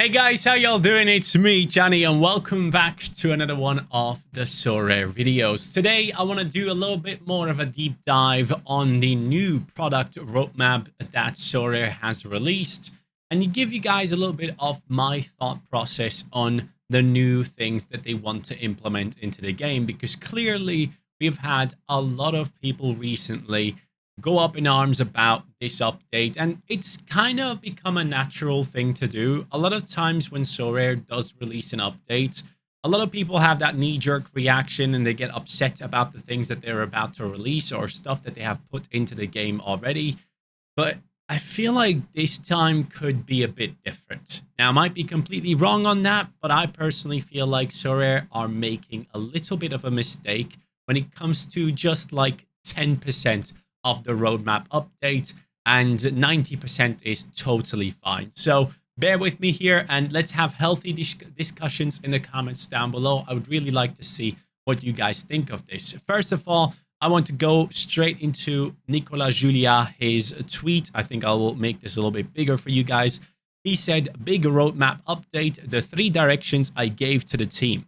Hey guys, how y'all doing? It's me, Johnny, and welcome back to another one of the Sorare videos. Today, I want to do a little bit more of a deep dive on the new product roadmap that Sorare has released, and give you guys a little bit of my thought process on the new things that they want to implement into the game, because clearly we've had a lot of people recently go up in arms about this update, and it's kind of become a natural thing to do. A lot of times when Sorare does release an update, a lot of people have that knee-jerk reaction and they get upset about the things that they're about to release or stuff that they have put into the game already. But I feel like this time could be a bit different. Now, I might be completely wrong on that, but I personally feel like Sorare are making a little bit of a mistake when it comes to just like 10% of the roadmap update, and 90% is totally fine. So bear with me here and let's have healthy discussions in the comments down below. I would really like to see what you guys think of this. First of all, I want to go straight into Nicolas Julia, his tweet. I think I will make this a little bit bigger for you guys. He said, big roadmap update, the 3 directions I gave to the team.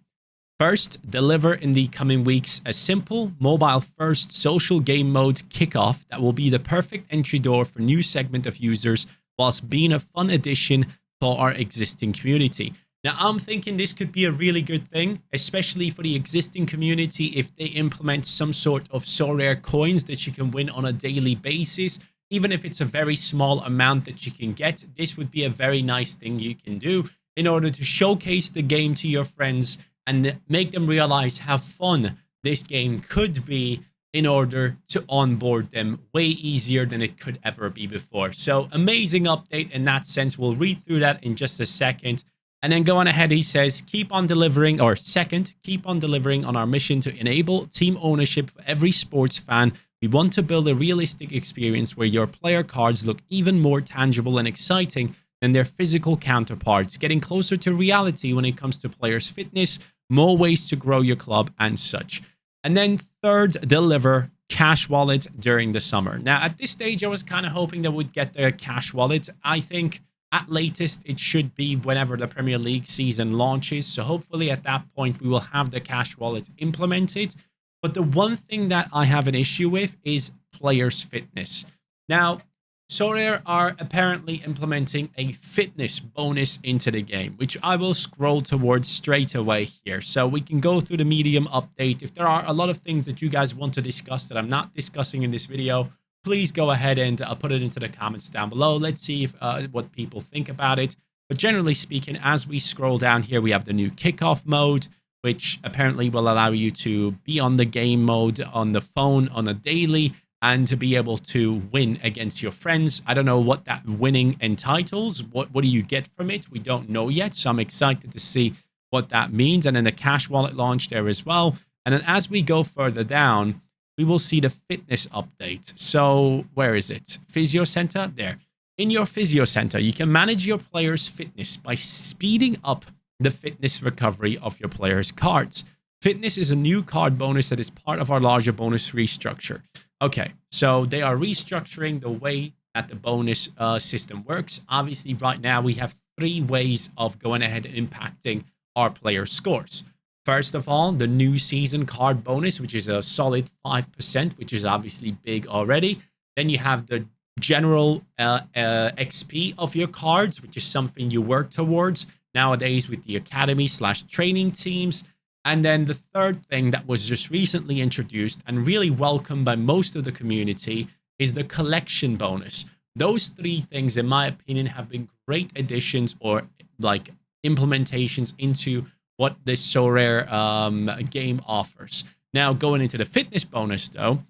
First, deliver in the coming weeks a simple, mobile-first social game mode kickoff that will be the perfect entry door for new segment of users, whilst being a fun addition for our existing community. Now, I'm thinking this could be a really good thing, especially for the existing community if they implement some sort of Sorare coins that you can win on a daily basis. Even if it's a very small amount that you can get, this would be a very nice thing you can do in order to showcase the game to your friends and make them realize how fun this game could be in order to onboard them way easier than it could ever be before. So amazing update in that sense. We'll read through that in just a second. And then going ahead, he says, keep on delivering, or second, keep on delivering on our mission to enable team ownership for every sports fan. We want to build a realistic experience where your player cards look even more tangible and exciting than their physical counterparts, getting closer to reality when it comes to players' fitness, more ways to grow your club, and such. And then third, deliver cash wallet during the summer. Now, at this stage, I was kind of hoping that we'd get the cash wallet. I think at latest, it should be whenever the Premier League season launches. So hopefully at that point, we will have the cash wallet implemented. But the one thing that I have an issue with is players' fitness. Now, Sorare are apparently implementing a fitness bonus into the game, which I will scroll towards straight away here. So we can go through the medium update. If there are a lot of things that you guys want to discuss that I'm not discussing in this video, please go ahead and put it into the comments down below. Let's see if, what people think about it. But generally speaking, as we scroll down here, we have the new kickoff mode, which apparently will allow you to be on the game mode on the phone on a daily, and to be able to win against your friends. I don't know what that winning entitles. What do you get from it? We don't know yet, so I'm excited to see what that means. And then the cash wallet launch there as well. And then as we go further down, we will see the fitness update. So where is it? Physio Center? There. In your Physio Center, you can manage your players' fitness by speeding up the fitness recovery of your players' cards. Fitness is a new card bonus that is part of our larger bonus restructure. Okay, so they are restructuring the way that the bonus system works. Obviously, right now, we have 3 ways of going ahead and impacting our player scores. First of all, the new season card bonus, which is a solid 5%, which is obviously big already. Then you have the general XP of your cards, which is something you work towards nowadays with the academy/training teams. And then the third thing that was just recently introduced and really welcomed by most of the community is the collection bonus. Those 3 things, in my opinion, have been great additions or like implementations into what this Sorare game offers. Now, going into the fitness bonus, though,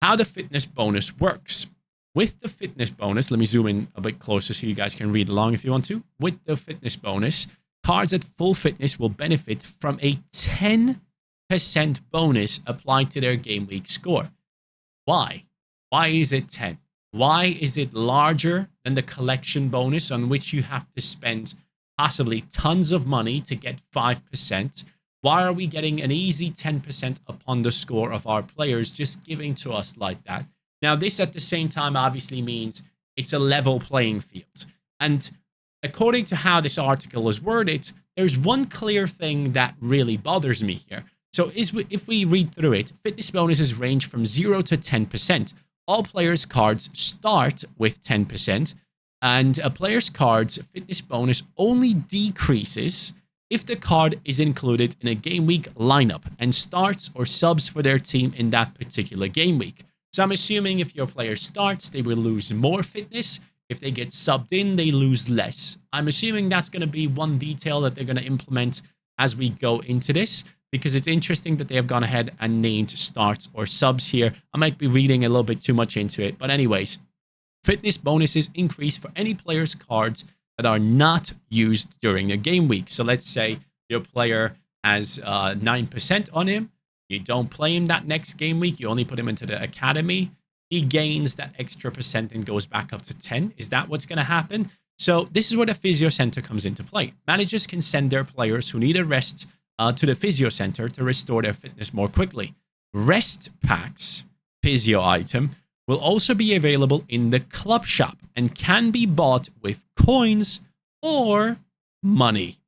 how the fitness bonus works. With the fitness bonus, let me zoom in a bit closer so you guys can read along if you want to. With the fitness bonus, cards at full fitness will benefit from a 10% bonus applied to their game week score. Why? Why is it 10? Why is it larger than the collection bonus on which you have to spend possibly tons of money to get 5%? Why are we getting an easy 10% upon the score of our players just giving to us like that? Now, this at the same time obviously means it's a level playing field. And according to how this article is worded, there's one clear thing that really bothers me here. So if we read through it, fitness bonuses range from 0 to 10%. All players' cards start with 10%, and a player's card's fitness bonus only decreases if the card is included in a game week lineup and starts or subs for their team in that particular game week. So I'm assuming if your player starts, they will lose more fitness. If they get subbed in, they lose less. I'm assuming that's going to be one detail that they're going to implement as we go into this, because it's interesting that they have gone ahead and named starts or subs here. I might be reading a little bit too much into it, but anyways, fitness bonuses increase for any player's cards that are not used during a game week. So let's say your player has 9% on him. You don't play him that next game week. You only put him into the academy. He gains that extra percent and goes back up to 10. Is that what's going to happen? So this is where the physio center comes into play. Managers can send their players who need a rest to the physio center to restore their fitness more quickly. Rest packs, physio item, will also be available in the club shop and can be bought with coins or money.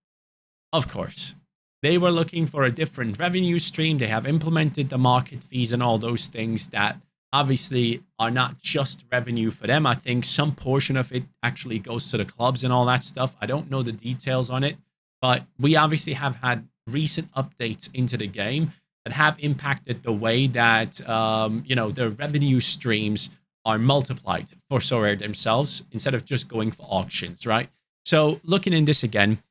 Of course, they were looking for a different revenue stream. They have implemented the market fees and all those things that obviously are not just revenue for them. I think some portion of it actually goes to the clubs and all that stuff. I don't know the details on it, but we obviously have had recent updates into the game that have impacted the way that, the revenue streams are multiplied for Sorare themselves instead of just going for auctions, right? So looking in this again,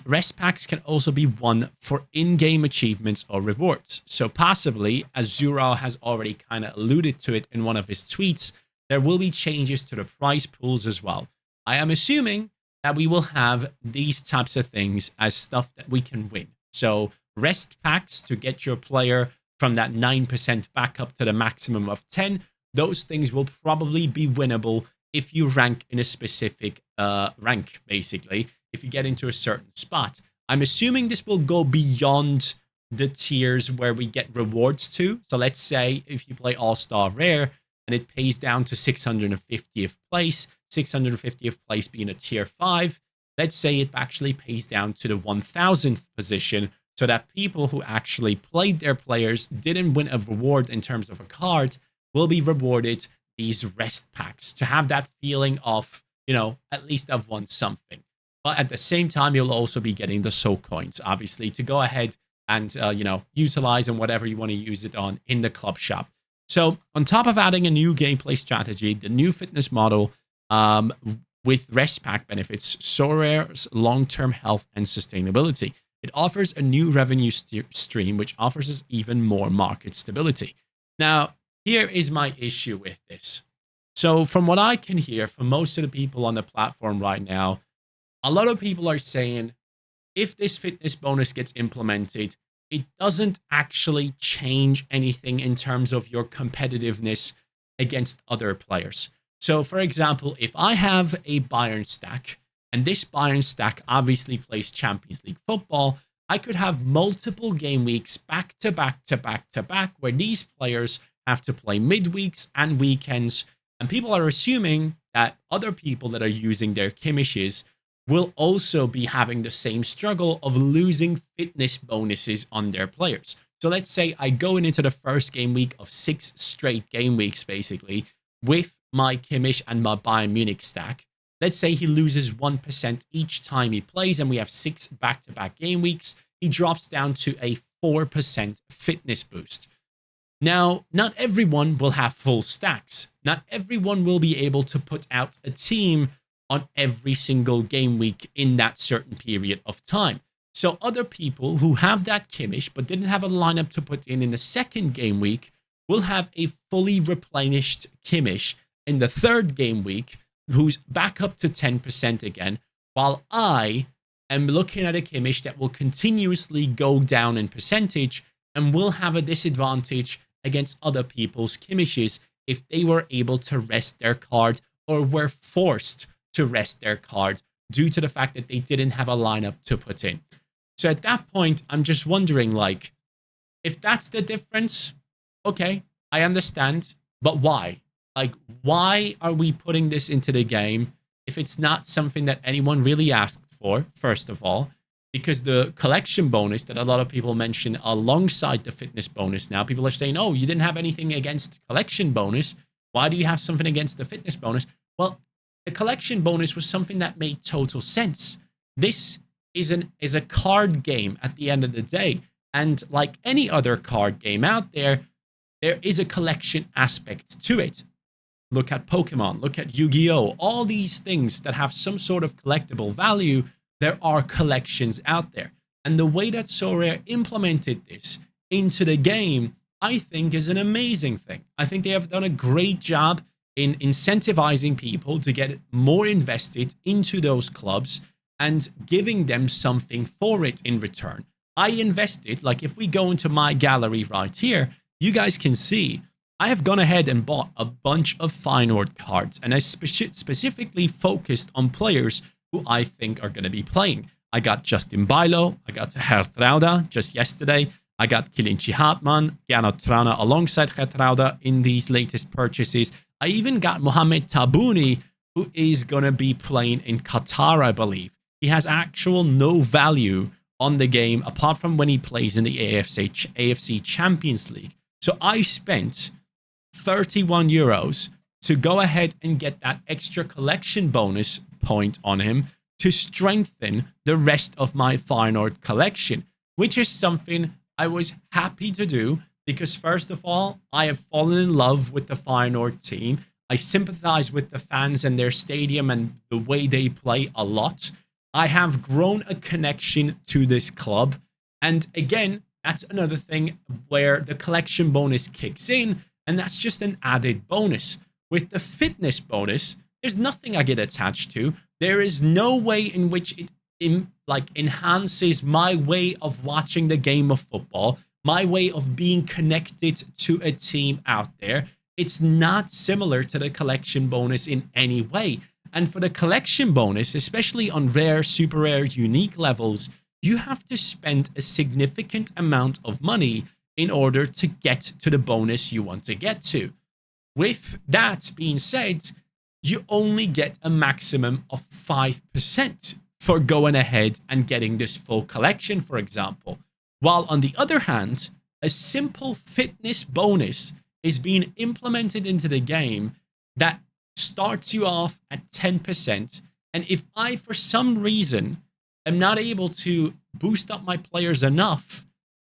rest packs can also be won for in-game achievements or rewards. So possibly, as Zura has already kind of alluded to it in one of his tweets, there will be changes to the prize pools as well. I am assuming that we will have these types of things as stuff that we can win. So rest packs to get your player from that 9% back up to the maximum of 10. Those things will probably be winnable if you rank in a specific rank, basically, if you get into a certain spot. I'm assuming this will go beyond the tiers where we get rewards to. So let's say if you play All-Star Rare and it pays down to 650th place, 650th place being a tier 5, let's say it actually pays down to the 1000th position, so that people who actually played their players, didn't win a reward in terms of a card, will be rewarded these rest packs to have that feeling of, at least I've won something. But at the same time, you'll also be getting the soul coins, obviously, to go ahead and, utilize and whatever you want to use it on in the club shop. So on top of adding a new gameplay strategy, the new fitness model with rest pack benefits Sorare's long-term health and sustainability. It offers a new revenue stream, which offers us even more market stability. Now, here is my issue with this. So from what I can hear from most of the people on the platform right now, a lot of people are saying if this fitness bonus gets implemented, it doesn't actually change anything in terms of your competitiveness against other players. So for example, if I have a Bayern stack, and this Bayern stack obviously plays Champions League football, I could have multiple game weeks back to back to back to back where these players have to play midweeks and weekends. And people are assuming that other people that are using their Kimmishes will also be having the same struggle of losing fitness bonuses on their players. So let's say I go into the first game week of 6 straight game weeks, basically, with my Kimmich and my Bayern Munich stack. Let's say he loses 1% each time he plays, and we have 6 back-to-back game weeks. He drops down to a 4% fitness boost. Now, not everyone will have full stacks. Not everyone will be able to put out a team on every single game week in that certain period of time. So other people who have that Kimmich but didn't have a lineup to put in the second game week will have a fully replenished Kimmich in the third game week, who's back up to 10% again, while I am looking at a Kimmich that will continuously go down in percentage and will have a disadvantage against other people's Kimmishes if they were able to rest their card or were forced to rest their card due to the fact that they didn't have a lineup to put in. So at that point, I'm just wondering, like, if that's the difference, okay, I understand, but why? Like, why are we putting this into the game if it's not something that anyone really asked for, first of all, because the collection bonus that a lot of people mention alongside the fitness bonus now, people are saying, oh, you didn't have anything against collection bonus. Why do you have something against the fitness bonus? Well, the collection bonus was something that made total sense. This is a card game at the end of the day. And like any other card game out there, there is a collection aspect to it. Look at Pokemon, look at Yu-Gi-Oh! All these things that have some sort of collectible value, there are collections out there. And the way that Sorare implemented this into the game, I think is an amazing thing. I think they have done a great job in incentivizing people to get more invested into those clubs and giving them something for it in return. I invested, like if we go into my gallery right here, you guys can see I have gone ahead and bought a bunch of Feyenoord cards, and I specifically focused on players who I think are going to be playing. I got Justin Bijlo, I got Gertruida just yesterday, I got Kilinci Hartman, Gernot Trauner alongside Gertruida in these latest purchases. I even got Mohamed Tabouni, who is going to be playing in Qatar, I believe. He has actual no value on the game apart from when he plays in the AFC Champions League. So I spent 31 euros to go ahead and get that extra collection bonus point on him to strengthen the rest of my Feyenoord collection, which is something I was happy to do because, first of all, I have fallen in love with the Feyenoord team. I sympathize with the fans and their stadium and the way they play a lot. I have grown a connection to this club. And again, that's another thing where the collection bonus kicks in, and that's just an added bonus. With the fitness bonus, there's nothing I get attached to. There is no way in which it enhances my way of watching the game of football, my way of being connected to a team out there. It's not similar to the collection bonus in any way. And for the collection bonus, especially on rare, super rare, unique levels, you have to spend a significant amount of money in order to get to the bonus you want to get to. With that being said, you only get a maximum of 5% for going ahead and getting this full collection, for example. While on the other hand, a simple fitness bonus is being implemented into the game that starts you off at 10%. And if I, for some reason, am not able to boost up my players enough,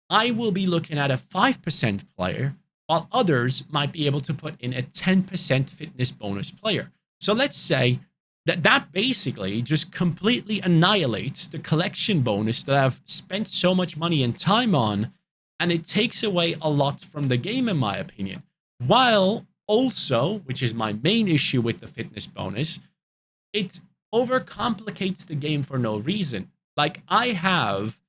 I will be looking at a 5% player, while others might be able to put in a 10% fitness bonus player. So let's say that basically just completely annihilates the collection bonus that I've spent so much money and time on, and it takes away a lot from the game, in my opinion. While also, which is my main issue with the fitness bonus, it overcomplicates the game for no reason. Like I have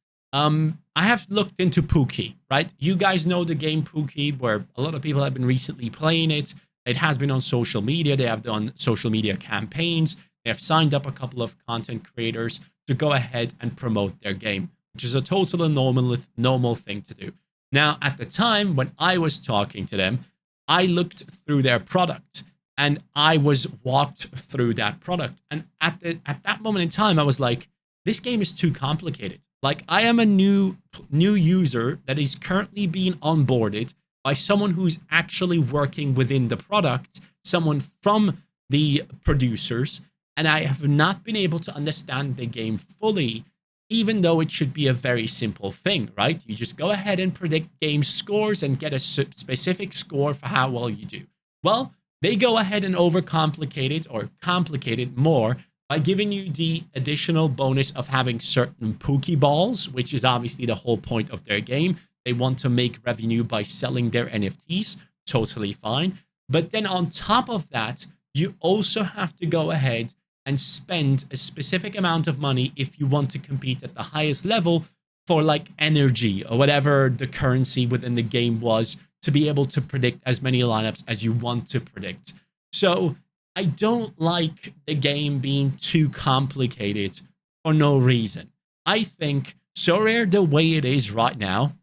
looked into Pookie, right? You guys know the game Pookie, where a lot of people have been recently playing it. It has been on social media. They have done social media campaigns. They have signed up a couple of content creators to go ahead and promote their game, which is a totally normal thing to do. Now, at the time when I was talking to them, I looked through their product and I was walked through that product. And at that moment in time, I was like, this game is too complicated. Like I am a new user that is currently being onboarded by someone who's actually working within the product, someone from the producers, and I have not been able to understand the game fully, even though it should be a very simple thing, right? You just go ahead and predict game scores and get a specific score for how well you do. Well, they go ahead and overcomplicate it or complicate it more by giving you the additional bonus of having certain Pokeballs, which is obviously the whole point of their game. They want to make revenue by selling their NFTs. Totally fine. But then on top of that, you also have to go ahead and spend a specific amount of money if you want to compete at the highest level for like energy or whatever the currency within the game was to be able to predict as many lineups as you want to predict. So I don't like the game being too complicated for no reason. I think Sorare, the way it is right now,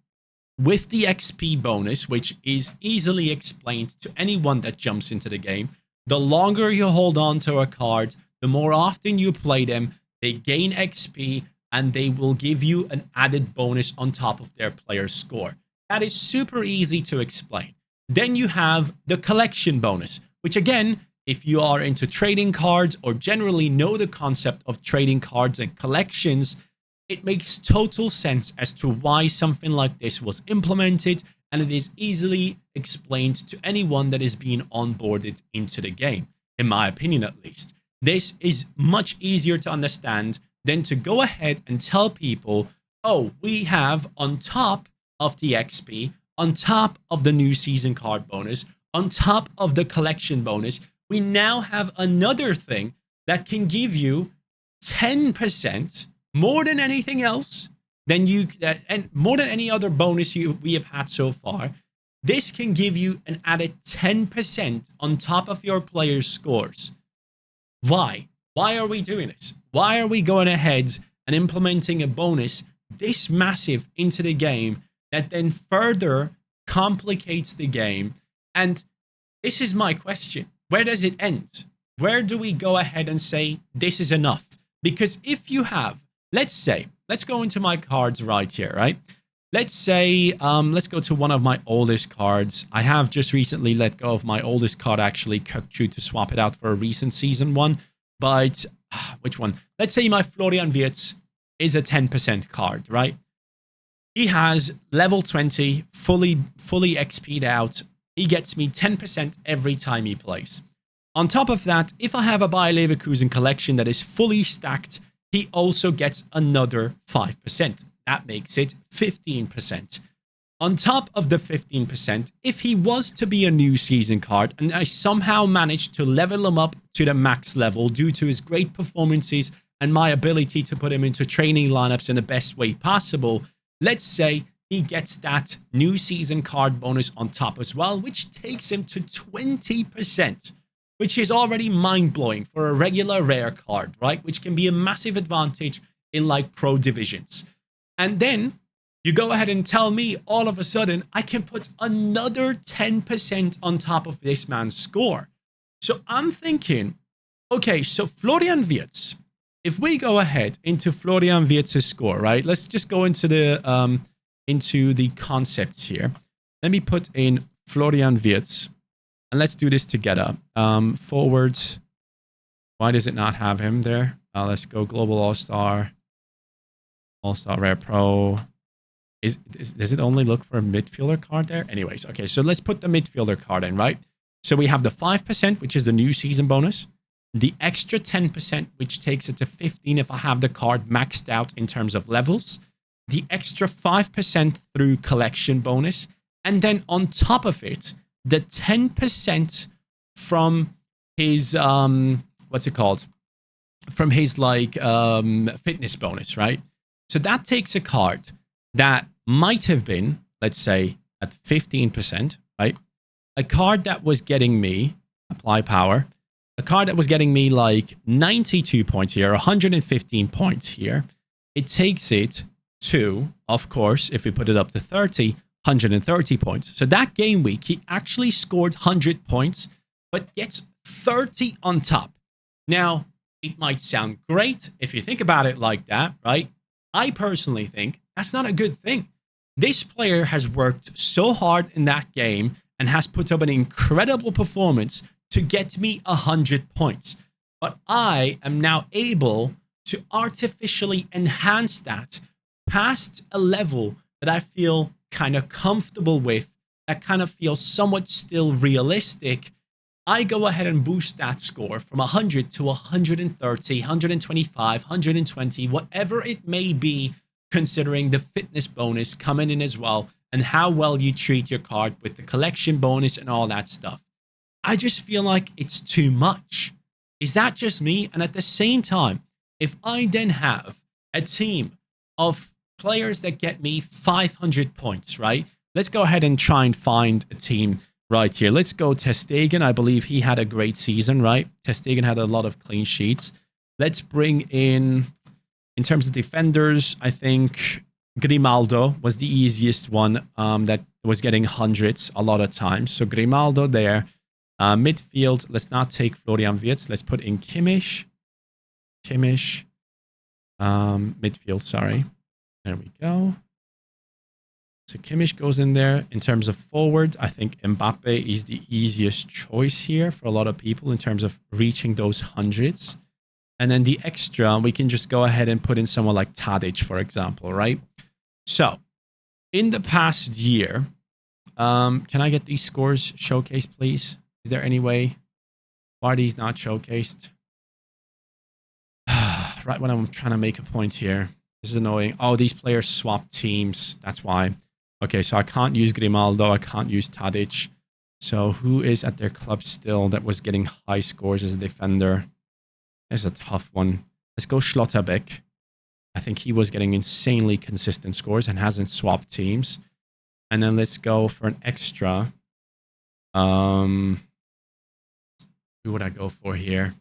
with the XP bonus, which is easily explained to anyone that jumps into the game, the longer you hold on to a card, the more often you play them, they gain XP and they will give you an added bonus on top of their player score. That is super easy to explain. Then you have the collection bonus, which again, if you are into trading cards or generally know the concept of trading cards and collections, it makes total sense as to why something like this was implemented, and it is easily explained to anyone that is being onboarded into the game, in my opinion at least. This is much easier to understand than to go ahead and tell people, oh, we have on top of the XP, on top of the new season card bonus, on top of the collection bonus, we now have another thing that can give you 10% more than anything else, and more than any other bonus we have had so far. This can give you an added 10% on top of your players' scores. Why? Why are we doing this? Why are we going ahead and implementing a bonus this massive into the game that then further complicates the game? And this is my question. Where does it end? Where do we go ahead and say this is enough? Because if you have, let's go into my cards right here, right? Let's say, let's go to one of my oldest cards. I have just recently let go of my oldest card, actually, Kukchu, to swap it out for a recent season one. But, which one? Let's say my Florian Wirtz is a 10% card, right? He has level 20, fully XP'd out. He gets me 10% every time he plays. On top of that, if I have a Bayer Leverkusen collection that is fully stacked, he also gets another 5%. That makes it 15%. On top of the 15%, if he was to be a new season card and I somehow managed to level him up to the max level due to his great performances and my ability to put him into training lineups in the best way possible, let's say he gets that new season card bonus on top as well, which takes him to 20%. Which is already mind-blowing for a regular rare card, right? Which can be a massive advantage in like pro divisions. And then you go ahead and tell me all of a sudden I can put another 10% on top of this man's score. So I'm thinking, okay, so Florian Wirtz, if we go ahead into Florian Wirtz's score, right? Let's just go into the concepts here. Let me put in Florian Wirtz. And let's do this together. Forwards. Why does it not have him there? Let's go Global All-Star. All-Star Rare Pro. Does it only look for a midfielder card there? Anyways, okay, so let's put the midfielder card in, right? So we have the 5%, which is the new season bonus. The extra 10%, which takes it to 15 if I have the card maxed out in terms of levels. The extra 5% through collection bonus. And then on top of it, the 10% from his, what's it called? From his, like, fitness bonus, right? So that takes a card that might have been, let's say, at 15%, right? A card that was getting me, apply power, a card that was getting me, like, 92 points here, 115 points here. It takes it to, of course, if we put it up to 30, 130 points. So that game week, he actually scored 100 points, but gets 30 on top. Now, it might sound great if you think about it like that, right? I personally think that's not a good thing. This player has worked so hard in that game and has put up an incredible performance to get me 100 points. But I am now able to artificially enhance that past a level that I feel kind of comfortable with, that kind of feels somewhat still realistic. I go ahead and boost that score from 100 to 130, 125, 120, whatever it may be, considering the fitness bonus coming in as well and how well you treat your card with the collection bonus and all that stuff. I just feel like it's too much. Is that just me? And at the same time, if I then have a team of players that get me 500 points, right? Let's go ahead and try and find a team right here. Let's go Ter Stegen. I believe he had a great season, right? Ter Stegen had a lot of clean sheets. Let's bring in terms of defenders, I think Grimaldo was the easiest one that was getting hundreds a lot of times. So Grimaldo there. Midfield, let's not take Florian Wirtz. Let's put in Kimmich. Kimmich. Midfield, sorry. There we go. So Kimmich goes in there. In terms of forward, I think Mbappe is the easiest choice here for a lot of people in terms of reaching those hundreds. And then the extra, we can just go ahead and put in someone like Tadic, for example, right? So in the past year, can I get these scores showcased, please? Is there any way? Why are these not showcased? Right when I'm trying to make a point here. This is annoying. Oh, these players swap teams. That's why. Okay, so I can't use Grimaldo. I can't use Tadic. So who is at their club still that was getting high scores as a defender? It's a tough one. Let's go Schlotterbeck. I think he was getting insanely consistent scores and hasn't swapped teams. And then let's go for an extra. Who would I go for here?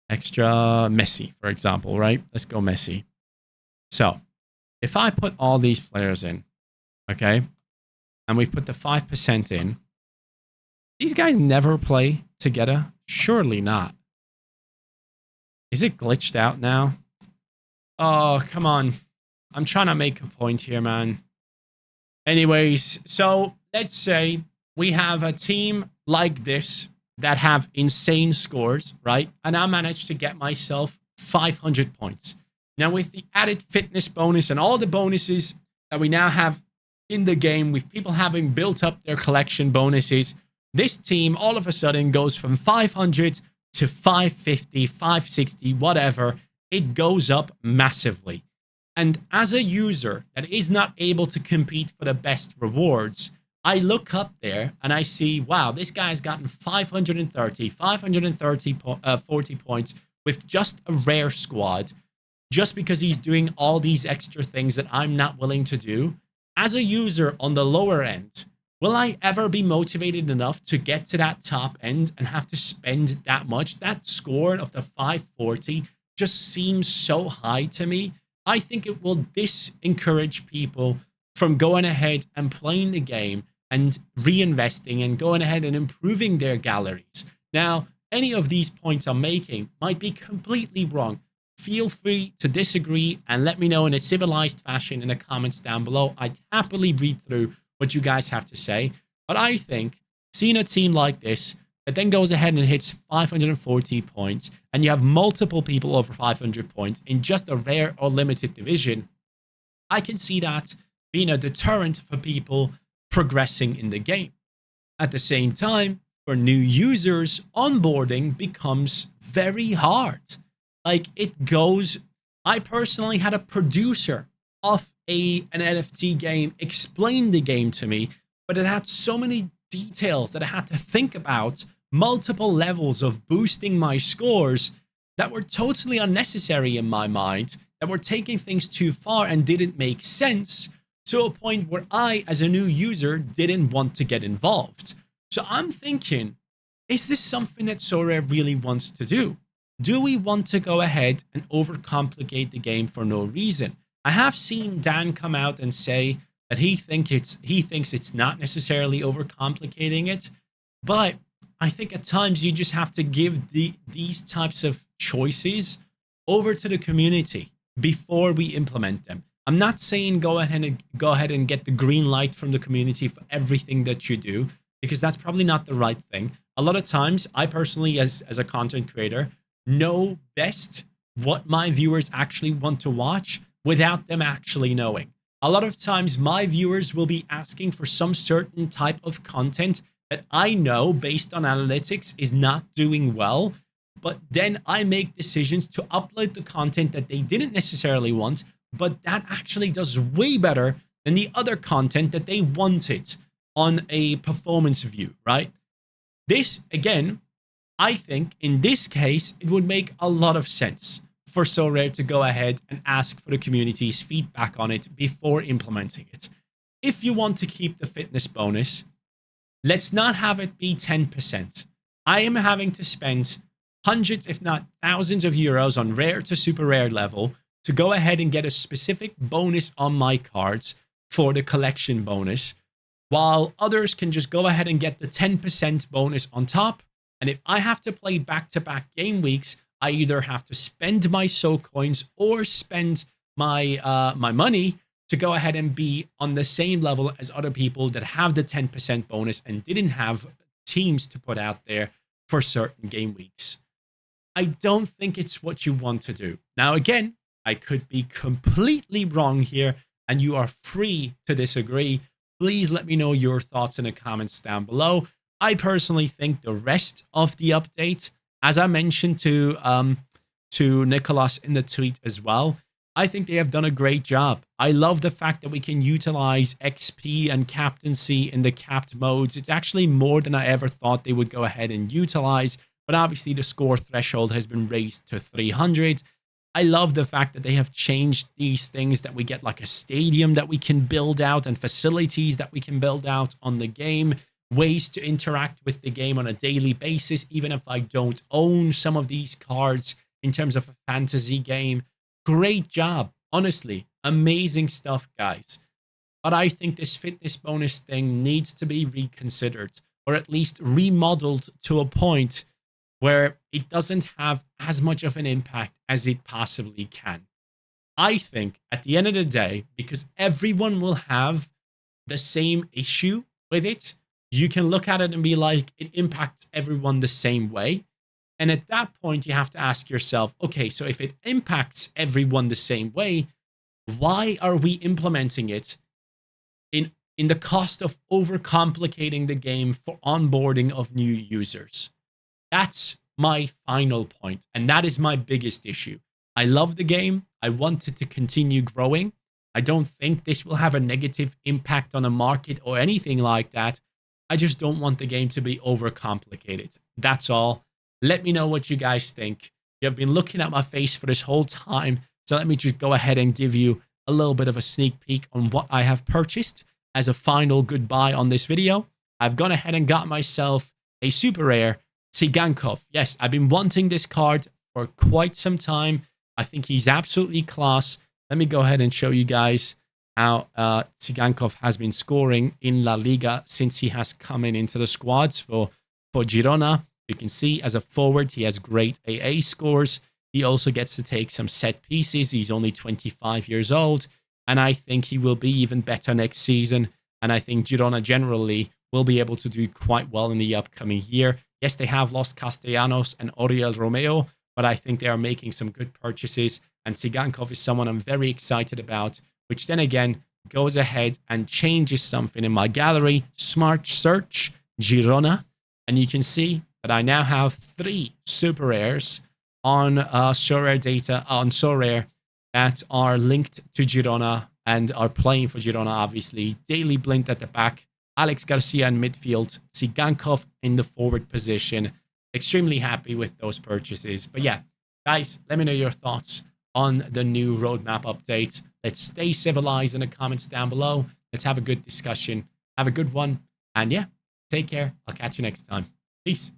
Extra Messi, for example, right? Let's go Messi. So if I put all these players in, okay, and we put the 5% in, these guys never play together? Surely not. Is it glitched out now? Oh, come on. I'm trying to make a point here, man. Anyways, so let's say we have a team like this that have insane scores, right? And I managed to get myself 500 points. Now, with the added fitness bonus and all the bonuses that we now have in the game, with people having built up their collection bonuses, this team all of a sudden goes from 500 to 550, 560, whatever. It goes up massively. And as a user that is not able to compete for the best rewards, I look up there and I see, wow, this guy's gotten 540 points with just a rare squad, just because he's doing all these extra things that I'm not willing to do. As a user on the lower end, will I ever be motivated enough to get to that top end and have to spend that much? That score of the 540 just seems so high to me. I think it will disencourage people from going ahead and playing the game and reinvesting and going ahead and improving their galleries. Now, any of these points I'm making might be completely wrong. Feel free to disagree and let me know in a civilized fashion in the comments down below. I'd happily read through what you guys have to say. But I think seeing a team like this that then goes ahead and hits 540 points, and you have multiple people over 500 points in just a rare or limited division, I can see that being a deterrent for people progressing in the game. At the same time, for new users, onboarding becomes very hard. Like it goes, I personally had a producer of an NFT game explain the game to me, but it had so many details that I had to think about, multiple levels of boosting my scores that were totally unnecessary in my mind, that were taking things too far and didn't make sense, to a point where I, as a new user, didn't want to get involved. So I'm thinking, is this something that Sorare really wants to do? Do we want to go ahead and overcomplicate the game for no reason? I have seen Dan come out and say that he thinks it's not necessarily overcomplicating it, but I think at times you just have to give these types of choices over to the community before we implement them. I'm not saying go ahead and get the green light from the community for everything that you do, because that's probably not the right thing. A lot of times, I personally, as a content creator, know best what my viewers actually want to watch without them actually knowing. A lot of times, my viewers will be asking for some certain type of content that I know, based on analytics, is not doing well, but then I make decisions to upload the content that they didn't necessarily want, but that actually does way better than the other content that they wanted on a performance view, right? This, again, I think in this case, it would make a lot of sense for Sorare to go ahead and ask for the community's feedback on it before implementing it. If you want to keep the fitness bonus, let's not have it be 10%. I am having to spend hundreds, if not thousands of euros on rare to super rare level to go ahead and get a specific bonus on my cards for the collection bonus, while others can just go ahead and get the 10% bonus on top. And if I have to play back-to-back game weeks, I either have to spend my soul coins or spend my my money to go ahead and be on the same level as other people that have the 10% bonus and didn't have teams to put out there for certain game weeks. I don't think it's what you want to do. Now, again, I could be completely wrong here, and you are free to disagree. Please let me know your thoughts in the comments down below. I personally think the rest of the update, as I mentioned to Nicholas in the tweet as well, I think they have done a great job. I love the fact that we can utilize XP and captaincy in the capped modes. It's actually more than I ever thought they would go ahead and utilize. But obviously the score threshold has been raised to 300. I love the fact that they have changed these things, that we get like a stadium that we can build out and facilities that we can build out on the game, ways to interact with the game on a daily basis, even if I don't own some of these cards in terms of a fantasy game. Great job. Honestly, amazing stuff, guys. But I think this fitness bonus thing needs to be reconsidered, or at least remodeled to a point where it doesn't have as much of an impact as it possibly can. I think at the end of the day, because everyone will have the same issue with it, you can look at it and be like, it impacts everyone the same way. And at that point, you have to ask yourself, okay, so if it impacts everyone the same way, why are we implementing it in the cost of overcomplicating the game for onboarding of new users? That's my final point, and that is my biggest issue. I love the game. I want it to continue growing. I don't think this will have a negative impact on the market or anything like that. I just don't want the game to be overcomplicated. That's all. Let me know what you guys think. You have been looking at my face for this whole time, so let me just go ahead and give you a little bit of a sneak peek on what I have purchased as a final goodbye on this video. I've gone ahead and got myself a super rare Tsigankov. Yes, I've been wanting this card for quite some time. I think he's absolutely class. Let me go ahead and show you guys how Tsigankov has been scoring in La Liga since he has come into the squads for Girona. You can see as a forward, he has great AA scores. He also gets to take some set pieces. He's only 25 years old, and I think he will be even better next season. And I think Girona generally will be able to do quite well in the upcoming year. Yes, they have lost Castellanos and Oriol Romeo, but I think they are making some good purchases. And Tsigankov is someone I'm very excited about, which then again goes ahead and changes something in my gallery. Smart search, Girona. And you can see that I now have 3 super rares on Sorare data, on Sorare, that are linked to Girona and are playing for Girona, obviously. Daily Blind at the back, Alex Garcia in midfield, Tsigankov in the forward position. Extremely happy with those purchases. But yeah, guys, let me know your thoughts on the new roadmap update. Let's stay civilized in the comments down below. Let's have a good discussion. Have a good one. And yeah, take care. I'll catch you next time. Peace.